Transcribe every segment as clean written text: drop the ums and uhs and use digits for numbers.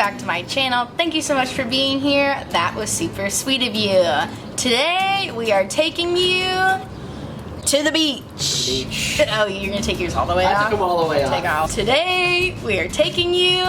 back to my channel. Thank you so much for being here. That was super sweet of you. Today we are taking you to the beach. Oh, you're gonna take yours all the way off? I took them all the way off. Today we are taking you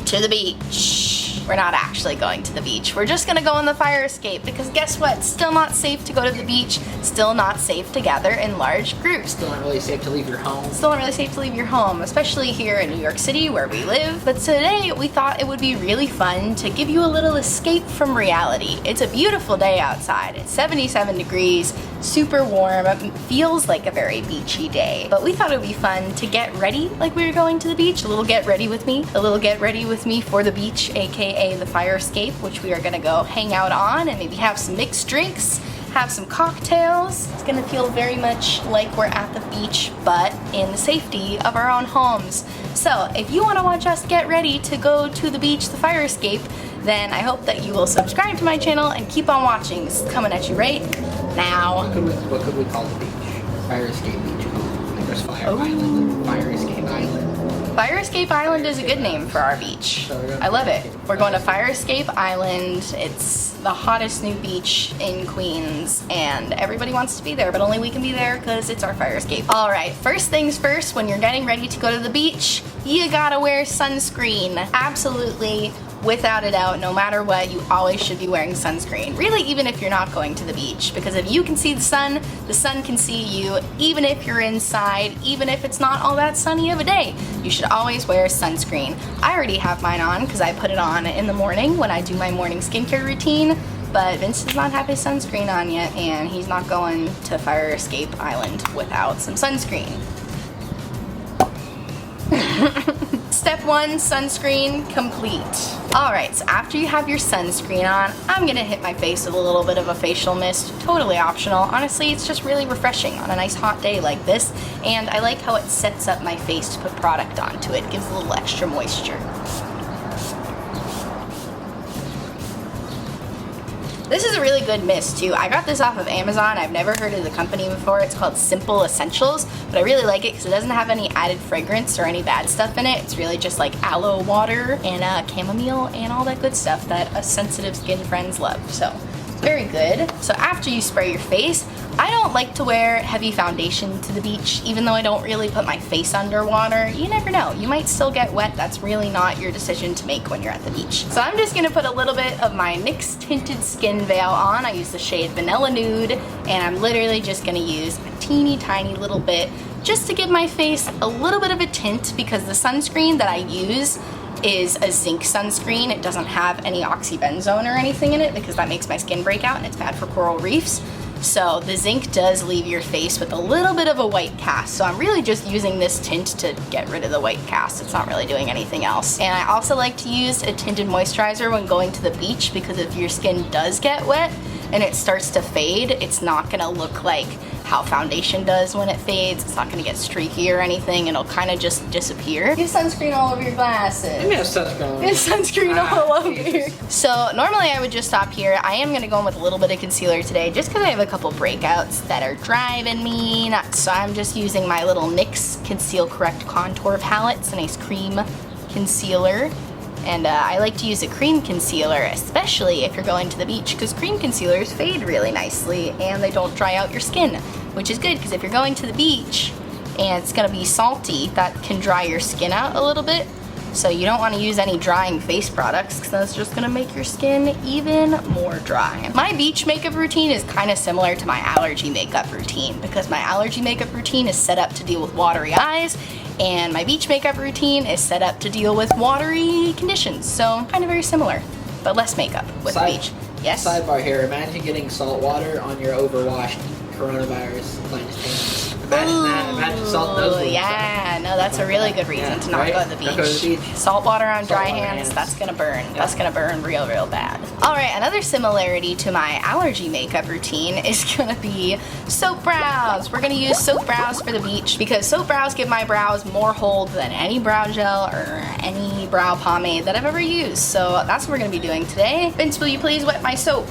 to the beach. We're not actually going to the beach. We're just gonna go on the fire escape because guess what? Still not safe to go to the beach. Still not safe to gather in large groups. Still not really safe to leave your home. Still not really safe to leave your home, especially here in New York City where we live. But today we thought it would be really fun to give you a little escape from reality. It's a beautiful day outside. It's 77 degrees, super warm. It feels like a very beachy day. But we thought it would be fun to get ready like we were going to the beach. A little get ready with me. A little get ready with me for the beach, aka the fire escape, which we are gonna go hang out on and maybe have some mixed drinks, have some cocktails. It's gonna feel very much like we're at the beach, but in the safety of our own homes. So if you wanna watch us get ready to go to the beach, the fire escape, then I hope that you will subscribe to my channel and keep on watching. This is coming at you right now. What could we call the beach? Fire escape beach. Like there's fire island, fire escape island. Fire Escape Island is a good name for our beach. I love it. We're going to Fire Escape Island. It's the hottest new beach in Queens and everybody wants to be there, but only we can be there because it's our fire escape. All right, first things first, when you're getting ready to go to the beach, you gotta wear sunscreen. Absolutely. Without a doubt, no matter what, you always should be wearing sunscreen. Really, even if you're not going to the beach, because if you can see the sun can see you, even if you're inside, even if it's not all that sunny of a day. You should always wear sunscreen. I already have mine on because I put it on in the morning when I do my morning skincare routine, but Vince does not have his sunscreen on yet, and he's not going to Fire Escape Island without some sunscreen. Step 1, sunscreen complete. Alright, so after you have your sunscreen on, I'm gonna hit my face with a little bit of a facial mist. Totally optional. Honestly, it's just really refreshing on a nice hot day like this, and I like how it sets up my face to put product onto it. It gives a little extra moisture. This is a really good mist too. I got this off of Amazon. I've never heard of the company before. It's called Simple Essentials, but I really like it because it doesn't have any added fragrance or any bad stuff in it. It's really just like aloe water and chamomile and all that good stuff that us sensitive skin friends love. So very good. So after you spray your face, I don't like to wear heavy foundation to the beach, even though I don't really put my face underwater. You never know, you might still get wet. That's really not your decision to make when you're at the beach. So I'm just gonna put a little bit of my NYX Tinted Skin Veil on. I use the shade Vanilla Nude, and I'm literally just gonna use a teeny tiny little bit just to give my face a little bit of a tint, because the sunscreen that I use is a zinc sunscreen. It doesn't have any oxybenzone or anything in it because that makes my skin break out and it's bad for coral reefs. So the zinc does leave your face with a little bit of a white cast. So I'm really just using this tint to get rid of the white cast. It's not really doing anything else. And I also like to use a tinted moisturizer when going to the beach, because if your skin does get wet and it starts to fade, it's not gonna look like how foundation does when it fades. It's not gonna get streaky or anything. It'll kind of just disappear. You have sunscreen all over your glasses. You have sunscreen. You have sunscreen all over here. So normally I would just stop here. I am gonna go in with a little bit of concealer today just because I have a couple breakouts that are driving me nuts. So I'm just using my little NYX Conceal Correct Contour Palette. It's a nice cream concealer. And I like to use a cream concealer, especially if you're going to the beach, because cream concealers fade really nicely and they don't dry out your skin, which is good because if you're going to the beach and it's gonna be salty, that can dry your skin out a little bit. So you don't want to use any drying face products because that's just gonna make your skin even more dry. My beach makeup routine is kind of similar to my allergy makeup routine, because my allergy makeup routine is set up to deal with watery eyes, and my beach makeup routine is set up to deal with watery conditions. So kind of very similar, but less makeup with the beach. Yes? Sidebar here, imagine getting salt water on your overwashed coronavirus minus payments. Imagine that, imagine salt those. Yeah, no, that's a really good reason to not go to the beach. Salt water on dry hands, that's gonna burn. Yeah. That's gonna burn real bad. All right, another similarity to my allergy makeup routine is gonna be soap brows. We're gonna use soap brows for the beach because soap brows give my brows more hold than any brow gel or any brow pomade that I've ever used. So that's what we're gonna be doing today. Vince, will you please wet my soap?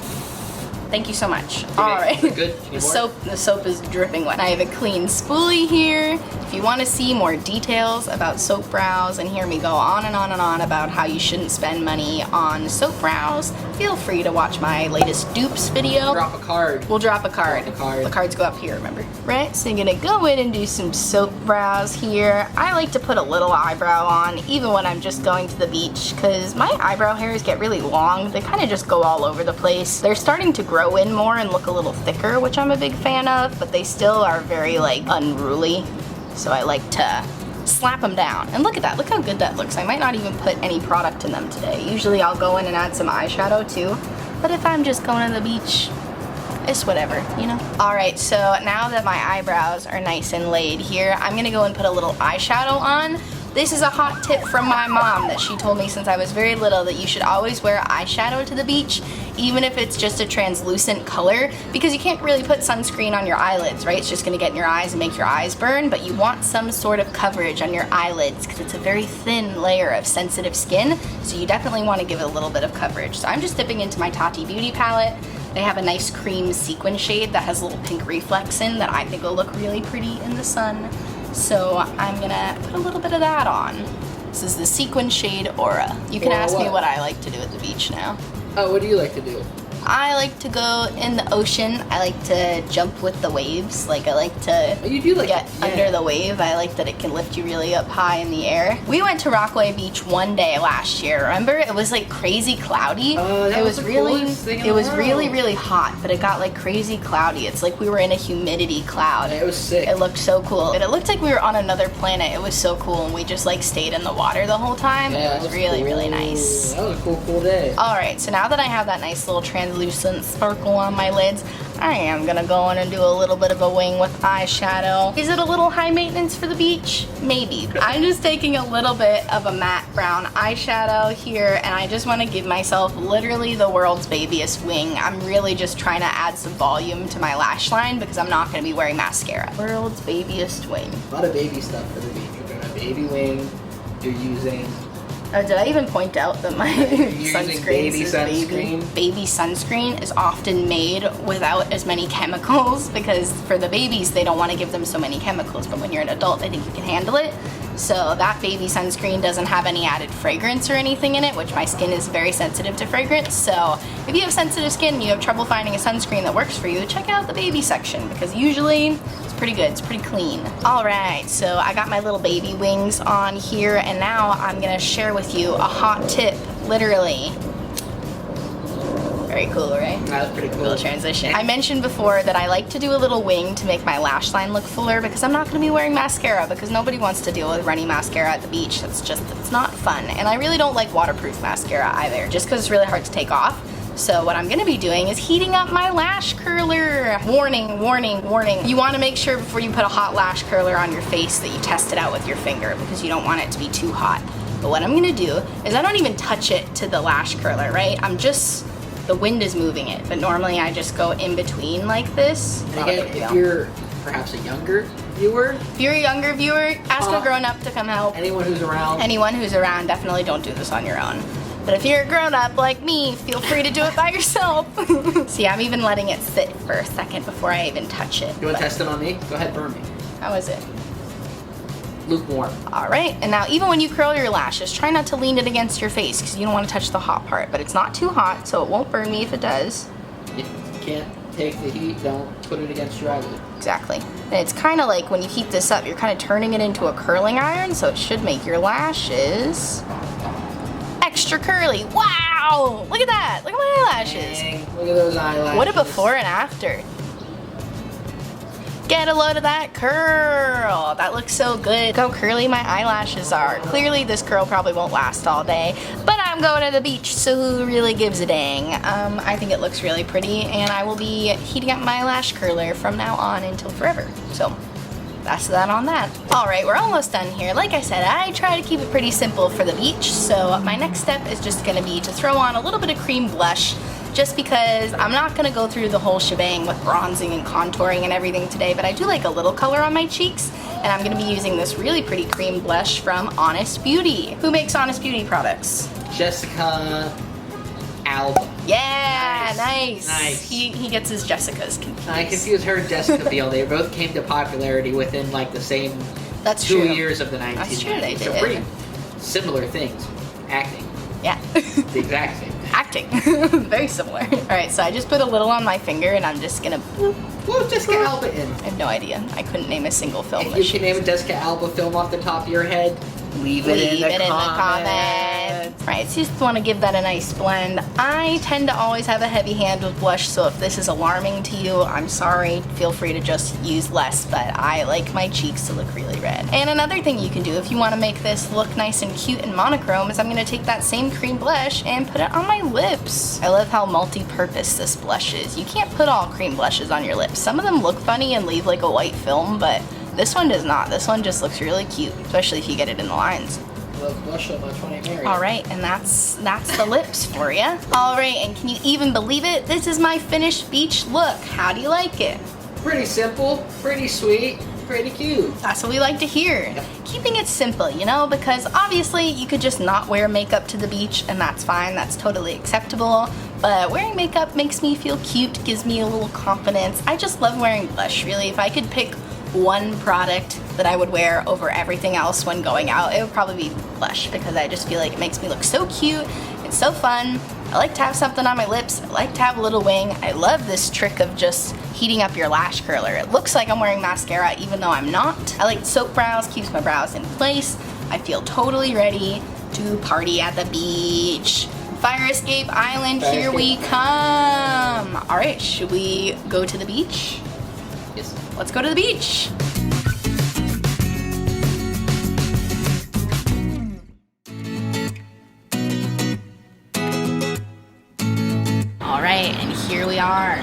Thank you so much. Okay, All right. good. The soap is dripping wet. I have a clean spoolie here. If you want to see more details about soap brows and hear me go on and on and on about how you shouldn't spend money on soap brows, feel free to watch my latest dupes video. Drop a card. We'll drop a card. The cards go up here, remember? Right, so you're gonna go in and do some soap brows here. I like to put a little eyebrow on, even when I'm just going to the beach, because my eyebrow hairs get really long. They kind of just go all over the place. They're starting to grow in more and look a little thicker, which I'm a big fan of, but they still are very, like, unruly. So I like to slap them down. And look at that, look how good that looks. I might not even put any product in them today. Usually I'll go in and add some eyeshadow too, but if I'm just going to the beach, it's whatever, you know? All right, so now that my eyebrows are nice and laid here, I'm gonna go and put a little eyeshadow on. This is a hot tip from my mom that she told me since I was very little, that you should always wear eyeshadow to the beach, even if it's just a translucent color, because you can't really put sunscreen on your eyelids, right? It's just gonna get in your eyes and make your eyes burn, but you want some sort of coverage on your eyelids because it's a very thin layer of sensitive skin, so you definitely wanna give it a little bit of coverage. So I'm just dipping into my Tati beauty palette. They have a nice cream sequin shade that has a little pink reflex in that I think will look really pretty in the sun. So I'm gonna put a little bit of that on. This is the sequin shade Aura. You can ask me what I like to do at the beach now. Oh, what do you like to do? I like to go in the ocean. I like to jump with the waves. Like I like to get under the wave. I like that it can lift you really up high in the air. We went to Rockaway Beach one day last year. Remember? It was like crazy cloudy. That was the coolest thing in the world. really, really hot, but it got like crazy cloudy. It's like we were in a humidity cloud. It was sick. It looked so cool. It looked like we were on another planet. It was so cool, and we just like stayed in the water the whole time. Yeah, it was really, really nice. That was a cool day. All right, so now that I have that nice little translucent sparkle on my lids, I am gonna go in and do a little bit of a wing with eyeshadow. Is it a little high maintenance for the beach? Maybe. I'm just taking a little bit of a matte brown eyeshadow here, and I just want to give myself literally the world's babiest wing. I'm really just trying to add some volume to my lash line because I'm not gonna be wearing mascara. World's babiest wing. A lot of baby stuff for the beach. You're doing a baby wing. You're using... Oh, did I even point out that my sunscreen is sunscreen? Baby sunscreen is often made without as many chemicals because for the babies, they don't want to give them so many chemicals, but when you're an adult, I think you can handle it. So that baby sunscreen doesn't have any added fragrance or anything in it, which my skin is very sensitive to fragrance. So if you have sensitive skin and you have trouble finding a sunscreen that works for you, check out the baby section because usually it's pretty good, it's pretty clean. All right, so I got my little baby wings on here, and now I'm gonna share with you a hot tip, literally. Very cool, right? That was pretty cool. Cool transition. I mentioned before that I like to do a little wing to make my lash line look fuller because I'm not going to be wearing mascara because nobody wants to deal with runny mascara at the beach. It's not fun. And I really don't like waterproof mascara either just because it's really hard to take off. So what I'm going to be doing is heating up my lash curler. Warning, warning, warning. You want to make sure before you put a hot lash curler on your face that you test it out with your finger because you don't want it to be too hot. But what I'm going to do is I don't even touch it to the lash curler, right? The wind is moving it, but normally I just go in between like this. And again, if you're perhaps a younger viewer. If you're a younger viewer, ask a grown-up to come help. Anyone who's around. Anyone who's around, definitely don't do this on your own. But if you're a grown-up like me, feel free to do it by yourself. See, I'm even letting it sit for a second before I even touch it. You want to test it on me? Go ahead, burn me. How is it? Lukewarm. All right, and now even when you curl your lashes, try not to lean it against your face because you don't want to touch the hot part, but it's not too hot, so it won't burn me if it does. If you can't take the heat, don't put it against your eyelid. Exactly. And it's kind of like when you heat this up, you're kind of turning it into a curling iron, so it should make your lashes extra curly. Wow! Look at that! Look at my eyelashes. Dang, look at those eyelashes. What a before and after. Get a load of that curl. That looks so good. Look how curly my eyelashes are. Clearly this curl probably won't last all day, but I'm going to the beach, so who really gives a dang? I think it looks really pretty, and I will be heating up my lash curler from now on until forever. So that's that on that. All right, we're almost done here. Like I said, I try to keep it pretty simple for the beach, so my next step is just gonna be to throw on a little bit of cream blush, just because I'm not gonna go through the whole shebang with bronzing and contouring and everything today, but I do like a little color on my cheeks, and I'm gonna be using this really pretty cream blush from Honest Beauty. Who makes Honest Beauty products? Jessica Alba. Yeah, nice. Nice. He gets his Jessica's confused. I confused her and Jessica Biel. They both came to popularity within like the same That's 2 true. years of the 1990s. That's true, they So did. pretty similar things. Acting. Yeah. The exact same thing. Acting. Very similar. Alright, so I just put a little on my finger and I'm just gonna boop. Well, Jessica Alba in. I have no idea. I couldn't name a single film If that you she can name a Jessica Alba film off the top of your head, leave it in the comments. Right, so you just want to give that a nice blend. I tend to always have a heavy hand with blush, so if this is alarming to you, I'm sorry. Feel free to just use less, but I like my cheeks to look really red. And another thing you can do if you want to make this look nice and cute and monochrome is I'm going to take that same cream blush and put it on my lips. I love how multi-purpose this blush is. You can't put all cream blushes on your lips. Some of them look funny and leave like a white film, but this one does not. This one just looks really cute, especially if you get it in the lines. Love blush so much when I marry. All right, and that's the lips for you. All right, and can you even believe it? This is my finished beach look. How do you like it? Pretty simple, pretty sweet, pretty cute. That's what we like to hear. Yep. Keeping it simple, you know, because obviously you could just not wear makeup to the beach and that's fine, that's totally acceptable. But wearing makeup makes me feel cute, gives me a little confidence. I just love wearing blush, really. If I could pick one product that I would wear over everything else when going out, it would probably be blush because I just feel like it makes me look so cute. It's so fun. I like to have something on my lips. I like to have a little wing. I love this trick of just heating up your lash curler. It looks like I'm wearing mascara even though I'm not. I like soap brows, keeps my brows in place. I feel totally ready to party at the beach. Fire Escape Island, here we come. All right, should we go to the beach? Yes. Let's go to the beach. All right, and here we are,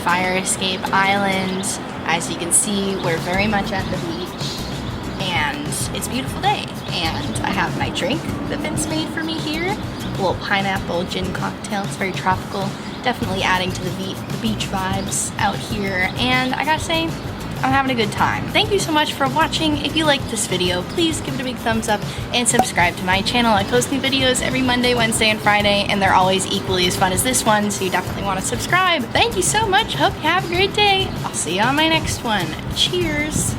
Fire Escape Island. As you can see, we're very much at the beach, and it's a beautiful day. And I have my drink that Vince made for me here, a little pineapple gin cocktail. It's very tropical, definitely adding to the beach vibes out here. And I gotta say, I'm having a good time. Thank you so much for watching. If you liked this video, please give it a big thumbs up and subscribe to my channel. I post new videos every Monday, Wednesday, and Friday, and they're always equally as fun as this one, so you definitely want to subscribe. Thank you so much. Hope you have a great day. I'll see you on my next one. Cheers.